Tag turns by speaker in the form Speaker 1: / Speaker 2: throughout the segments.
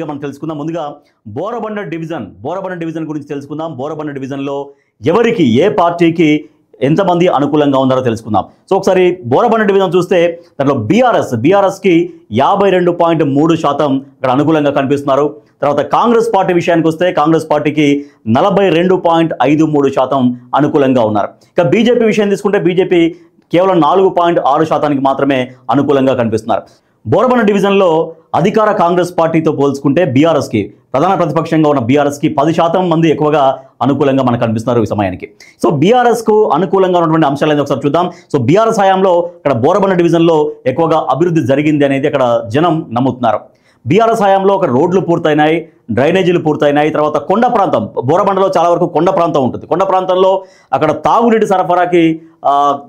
Speaker 1: మనం తెలుసుకుందాం. ముందుగా బోరబండ డివిజన్ గురించి తెలుసుకుందాం. బోరబండ డివిజన్లో ఎవరికి ఏ పార్టీకి ఎంతమంది అనుకూలంగా ఉన్నారో తెలుసుకుందాం. సో ఒకసారి బోరబండ డివిజన్ చూస్తే దాంట్లో బీఆర్ఎస్కి 52.3% ఇక్కడ అనుకూలంగా కనిపిస్తున్నారు. తర్వాత కాంగ్రెస్ పార్టీ విషయానికి వస్తే కాంగ్రెస్ పార్టీకి 42.53% అనుకూలంగా ఉన్నారు. ఇక బీజేపీ విషయం తీసుకుంటే బీజేపీ కేవలం 4.6% మాత్రమే అనుకూలంగా కనిపిస్తున్నారు. బోరబండ డివిజన్లో అధికార కాంగ్రెస్ పార్టీతో పోల్చుకుంటే బీఆర్ఎస్కి ప్రధాన ప్రతిపక్షంగా ఉన్న బీఆర్ఎస్కి 10% మంది ఎక్కువగా అనుకూలంగా మనకు కనిపిస్తున్నారు ఈ సమయానికి. సో బీఆర్ఎస్కు అనుకూలంగా ఉన్నటువంటి అంశాలు ఒకసారి చూద్దాం. సో బీఆర్ఎస్ హయాంలో ఇక్కడ బోరబండ డివిజన్లో ఎక్కువగా అభివృద్ధి జరిగింది అనేది అక్కడ జనం నమ్ముతున్నారు. బీఆర్ఎస్ హయాంలో అక్కడ రోడ్లు పూర్తయినాయి, డ్రైనేజీలు పూర్తయినాయి. తర్వాత కొండ ప్రాంతం, బోరబండలో చాలా వరకు కొండ ప్రాంతం ఉంటుంది. కొండ ప్రాంతంలో అక్కడ తాగునీటి సరఫరాకి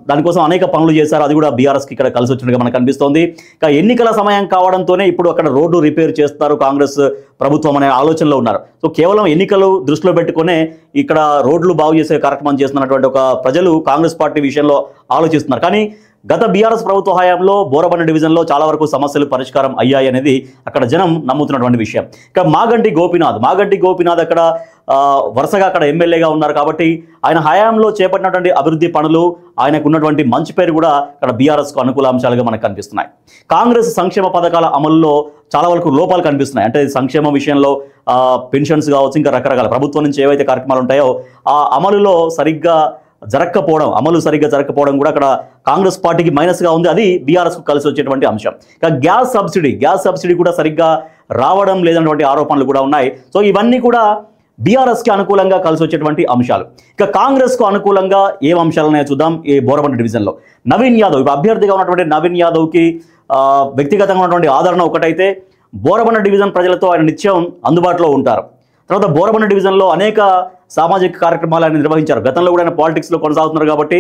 Speaker 1: దానికోసం అనేక పనులు చేశారు. అది కూడా బీఆర్ఎస్కి ఇక్కడ కలిసి వచ్చినట్టుగా మనకు కనిపిస్తోంది. ఇక ఎన్నికల సమయం కావడంతోనే ఇప్పుడు అక్కడ రోడ్డు రిపేర్ చేస్తారు కాంగ్రెస్ ప్రభుత్వం అనే ఆలోచనలో ఉన్నారు. సో కేవలం ఎన్నికలు దృష్టిలో పెట్టుకునే ఇక్కడ రోడ్లు బాగు చేసే కార్యక్రమం చేస్తున్నటువంటి ఒక ప్రజలు కాంగ్రెస్ పార్టీ విషయంలో ఆలోచిస్తున్నారు. కానీ గత బీఆర్ఎస్ ప్రభుత్వ హయాంలో బోరబండ డివిజన్లో చాలా వరకు సమస్యలు పరిష్కారం అయ్యాయి అనేది అక్కడ జనం నమ్ముతున్నటువంటి విషయం. ఇక మాగంటి గోపీనాథ్ అక్కడ వరుసగా అక్కడ ఎమ్మెల్యేగా ఉన్నారు కాబట్టి ఆయన హయాంలో చేపట్టినటువంటి అభివృద్ధి పనులు, ఆయనకు ఉన్నటువంటి మంచి పేరు కూడా అక్కడ బీఆర్ఎస్కు అనుకూల అంశాలుగా మనకు కనిపిస్తున్నాయి. కాంగ్రెస్ సంక్షేమ పథకాల అమలులో చాలా వరకు లోపాలు కనిపిస్తున్నాయి. అంటే సంక్షేమ విషయంలో పెన్షన్స్ కావచ్చు, ఇంకా రకరకాల ప్రభుత్వం నుంచి ఏవైతే కార్యక్రమాలు ఉంటాయో ఆ అమలు సరిగ్గా జరగకపోవడం కూడా అక్కడ కాంగ్రెస్ పార్టీకి మైనస్గా ఉంది. అది బీఆర్ఎస్కు కలిసి వచ్చేటువంటి అంశం. ఇక గ్యాస్ సబ్సిడీ కూడా సరిగ్గా రావడం లేదన్నటువంటి ఆరోపణలు కూడా ఉన్నాయి. సో ఇవన్నీ కూడా బీఆర్ఎస్కి అనుకూలంగా కలిసి వచ్చేటువంటి అంశాలు. ఇక కాంగ్రెస్కు అనుకూలంగా ఏం అంశాలు ఉన్నాయో చూద్దాం. ఈ బోరబండ డివిజన్లో నవీన్ యాదవ్, ఇప్పుడు అభ్యర్థిగా ఉన్నటువంటి నవీన్ యాదవ్కి వ్యక్తిగతంగా ఉన్నటువంటి ఆదరణ ఒకటైతే, బోరబండ డివిజన్ ప్రజలతో ఆయన నిత్యం అందుబాటులో ఉంటారు. తర్వాత బోరబండ డివిజన్లో అనేక సామాజిక కార్యక్రమాలు ఆయన నిర్వహించారు. గతంలో కూడా ఆయన పాలిటిక్స్లో కొనసాగుతున్నారు కాబట్టి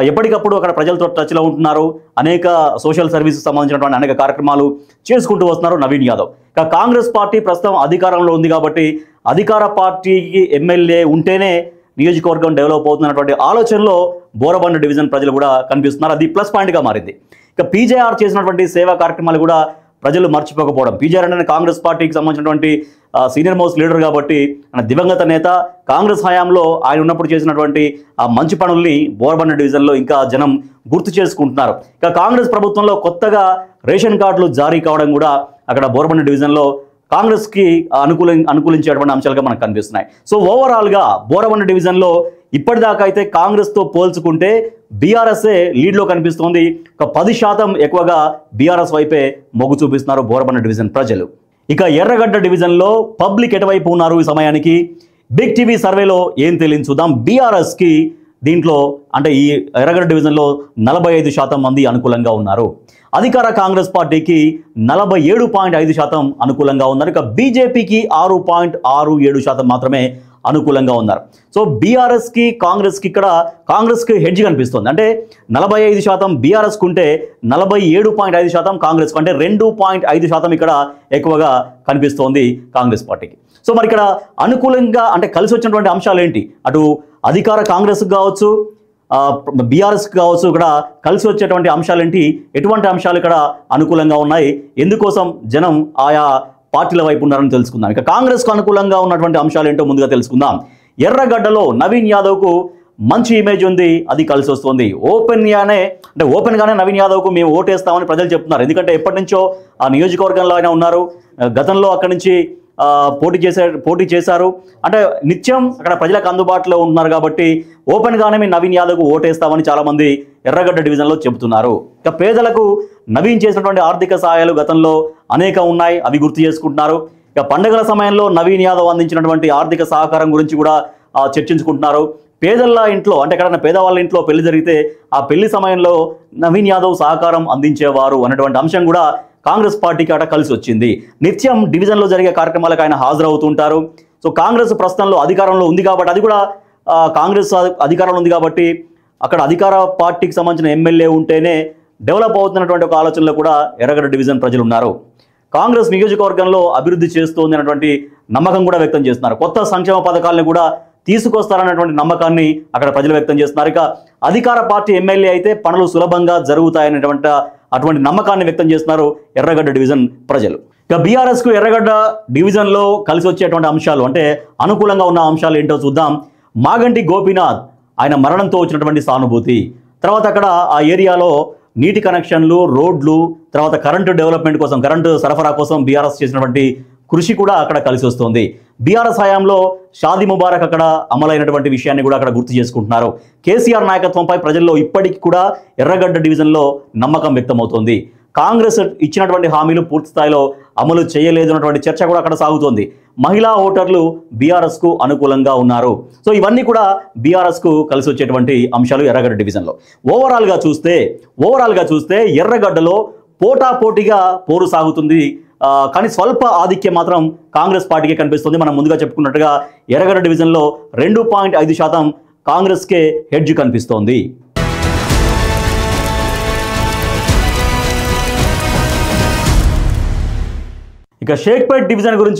Speaker 1: ఎప్పటికప్పుడు అక్కడ ప్రజలతో టచ్లో ఉంటున్నారు. అనేక సోషల్ సర్వీస్కి సంబంధించినటువంటి అనేక కార్యక్రమాలు చేసుకుంటూ వస్తున్నారు నవీన్ యాదవ్. ఇక కాంగ్రెస్ పార్టీ ప్రస్తుతం అధికారంలో ఉంది కాబట్టి అధికార పార్టీకి ఎమ్మెల్యే ఉంటేనే నియోజకవర్గం డెవలప్ అవుతున్నటువంటి ఆలోచనలో బోరబండ డివిజన్ ప్రజలు కూడా కనిపిస్తున్నారు. అది ప్లస్ పాయింట్గా మారింది. ఇక పీజేఆర్ చేసినటువంటి సేవా కార్యక్రమాలు కూడా ప్రజలు మర్చిపోకపోవడం. పీజేఆర్ అంటే కాంగ్రెస్ పార్టీకి సంబంధించినటువంటి సీనియర్ మోస్ట్ లీడర్ కాబట్టి దివంగత నేత. కాంగ్రెస్ హయాంలో ఆయన ఉన్నప్పుడు చేసినటువంటి ఆ మంచి పనుల్ని బోరబండ డివిజన్లో ఇంకా జనం గుర్తు చేసుకుంటున్నారు. ఇక కాంగ్రెస్ ప్రభుత్వంలో కొత్తగా రేషన్ కార్డులు జారీ కావడం కూడా అక్కడ బోరబండ డివిజన్లో కాంగ్రెస్కి అనుకూలించేటువంటి అంశాలుగా మనకు కనిపిస్తున్నాయి. సో ఓవరాల్గా బోరబండ డివిజన్లో ఇప్పటిదాకా అయితే కాంగ్రెస్తో పోల్చుకుంటే బీఆర్ఎస్ఏ లీడ్లో కనిపిస్తోంది. ఒక 10% ఎక్కువగా బీఆర్ఎస్ వైపే మొగ్గు చూపిస్తున్నారు బోరబండ డివిజన్ ప్రజలు. ఇక ఎర్రగడ్డ డివిజన్లో పబ్లిక్ ఎటువైపు ఉన్నారు ఈ సమయానికి? బిగ్ టీవీ సర్వేలో ఏం తెలియని చూద్దాం. బీఆర్ఎస్కి దీంట్లో అంటే ఈ ఎర్రగడ్డ డివిజన్లో 45% మంది అనుకూలంగా ఉన్నారు. అధికార కాంగ్రెస్ పార్టీకి 47.5% అనుకూలంగా ఉన్నారు. ఇక బీజేపీకి 6.67% మాత్రమే అనుకూలంగా ఉన్నారు. సో బీఆర్ఎస్కి కాంగ్రెస్కి ఇక్కడ కాంగ్రెస్కి హెడ్జ్ కనిపిస్తుంది. అంటే 45% బీఆర్ఎస్కు ఉంటే 47.5% కాంగ్రెస్కు, అంటే 2.5% ఇక్కడ ఎక్కువగా కనిపిస్తోంది కాంగ్రెస్ పార్టీకి. సో మరి ఇక్కడ అనుకూలంగా అంటే కలిసి వచ్చినటువంటి అంశాలు ఏంటి? అటు అధికార కాంగ్రెస్కి కావచ్చు, బీఆర్ఎస్కి కావచ్చు, ఇక్కడ కలిసి వచ్చేటువంటి అంశాలు ఏంటి? ఎటువంటి అంశాలు ఇక్కడ అనుకూలంగా ఉన్నాయి? ఎందుకోసం జనం ఆయా పార్టీల వైపు ఉన్నారని తెలుసుకుందాం. ఇక కాంగ్రెస్కు అనుకూలంగా ఉన్నటువంటి అంశాలు ఏంటో ముందుగా తెలుసుకుందాం. ఎర్రగడ్డలో నవీన్ యాదవ్కు మంచి ఇమేజ్ ఉంది, అది కలిసి వస్తుంది. ఓపెన్గానే నవీన్ యాదవ్కు మేము ఓటేస్తామని ప్రజలు చెప్తున్నారు. ఎందుకంటే ఎప్పటి నుంచో ఆ నియోజకవర్గంలో ఆయన ఉన్నారు. గతంలో అక్కడి నుంచి పోటీ చేశారు. అంటే నిత్యం అక్కడ ప్రజలకు అందుబాటులో ఉంటున్నారు కాబట్టి ఓపెన్గానే మేము నవీన్ యాదవ్కు ఓటేస్తామని చాలామంది ఎర్రగడ్డ డివిజన్లో చెబుతున్నారు. ఇక పేదలకు నవీన్ చేసినటువంటి ఆర్థిక సహాయాలు గతంలో అనేక ఉన్నాయి, అవి గుర్తు చేసుకుంటున్నారు. ఇక పండుగల సమయంలో నవీన్ యాదవ్ అందించినటువంటి ఆర్థిక సహకారం గురించి కూడా చర్చించుకుంటున్నారు. పేదల ఇంట్లో అంటే ఎక్కడైనా పేదవాళ్ళ ఇంట్లో పెళ్లి జరిగితే ఆ పెళ్లి సమయంలో నవీన్ యాదవ్ సహకారం అందించేవారు అనేటువంటి అంశం కూడా కాంగ్రెస్ పార్టీకి అట కలిసి వచ్చింది. నిత్యం డివిజన్లో జరిగే కార్యక్రమాలకు ఆయన హాజరవుతుంటారు. సో కాంగ్రెస్ ప్రస్తుతంలో అధికారంలో ఉంది కాబట్టి, అది కూడా కాంగ్రెస్ అధికారంలో ఉంది కాబట్టి అక్కడ అధికార పార్టీకి సంబంధించిన ఎమ్మెల్యే ఉంటేనే డెవలప్ అవుతున్నటువంటి ఒక ఆలోచనలో కూడా ఎర్రగడ్డ డివిజన్ ప్రజలు ఉన్నారు. కాంగ్రెస్ నియోజకవర్గంలో అభివృద్ధి చేస్తోంది అన్నటువంటి నమ్మకం కూడా వ్యక్తం చేస్తున్నారు. కొత్త సంక్షేమ పథకాలను కూడా తీసుకొస్తారన్నటువంటి నమ్మకాన్ని అక్కడ ప్రజలు వ్యక్తం చేస్తున్నారు. ఇక అధికార పార్టీ ఎమ్మెల్యే అయితే పనులు సులభంగా జరుగుతాయనేటువంటి అటువంటి నమ్మకాన్ని వ్యక్తం చేస్తున్నారు ఎర్రగడ్డ డివిజన్ ప్రజలు. ఇక బీఆర్ఎస్కు ఎర్రగడ్డ డివిజన్లో కలిసి వచ్చేటువంటి అంశాలు అంటే అనుకూలంగా ఉన్న అంశాలు ఏంటో చూద్దాం. మాగంటి గోపీనాథ్ ఆయన మరణంతో వచ్చినటువంటి సానుభూతి, తర్వాత అక్కడ ఆ ఏరియాలో నీటి కనెక్షన్లు, రోడ్లు, తర్వాత కరెంటు డెవలప్మెంట్ కోసం, కరెంటు సరఫరా కోసం బీఆర్ఎస్ చేసినటువంటి కృషి కూడా అక్కడ కలిసి వస్తుంది. బీఆర్ఎస్ హయాంలో షాదీ ముబారక్ అక్కడ అమలైనటువంటి విషయాన్ని కూడా అక్కడ గుర్తు చేసుకుంటున్నారు. కేసీఆర్ నాయకత్వంపై ప్రజల్లో ఇప్పటికీ కూడా ఎర్రగడ్డ డివిజన్లో నమ్మకం వ్యక్తమవుతోంది. కాంగ్రెస్ ఇచ్చినటువంటి హామీలు పూర్తి స్థాయిలో అమలు చేయలేదు అన్నటువంటి చర్చ కూడా అక్కడ సాగుతోంది. మహిళా ఓటర్లు బీఆర్ఎస్కు అనుకూలంగా ఉన్నారు. సో ఇవన్నీ కూడా బీఆర్ఎస్కు కలిసి వచ్చేటువంటి అంశాలు ఎర్రగడ్డ డివిజన్లో. ఓవరాల్గా చూస్తే ఎర్రగడ్డలో పోటాపోటీగా పోరు సాగుతుంది. కానీ స్వల్ప ఆధిక్యం మాత్రం కాంగ్రెస్ పార్టీకే కనిపిస్తుంది. మనం ముందుగా చెప్పుకున్నట్టుగా ఎర్రగడ్డ డివిజన్లో 2.5% కాంగ్రెస్కే హెడ్జ్ కనిపిస్తోంది. ఇక షేక్పేట్ డివిజన్ గురించి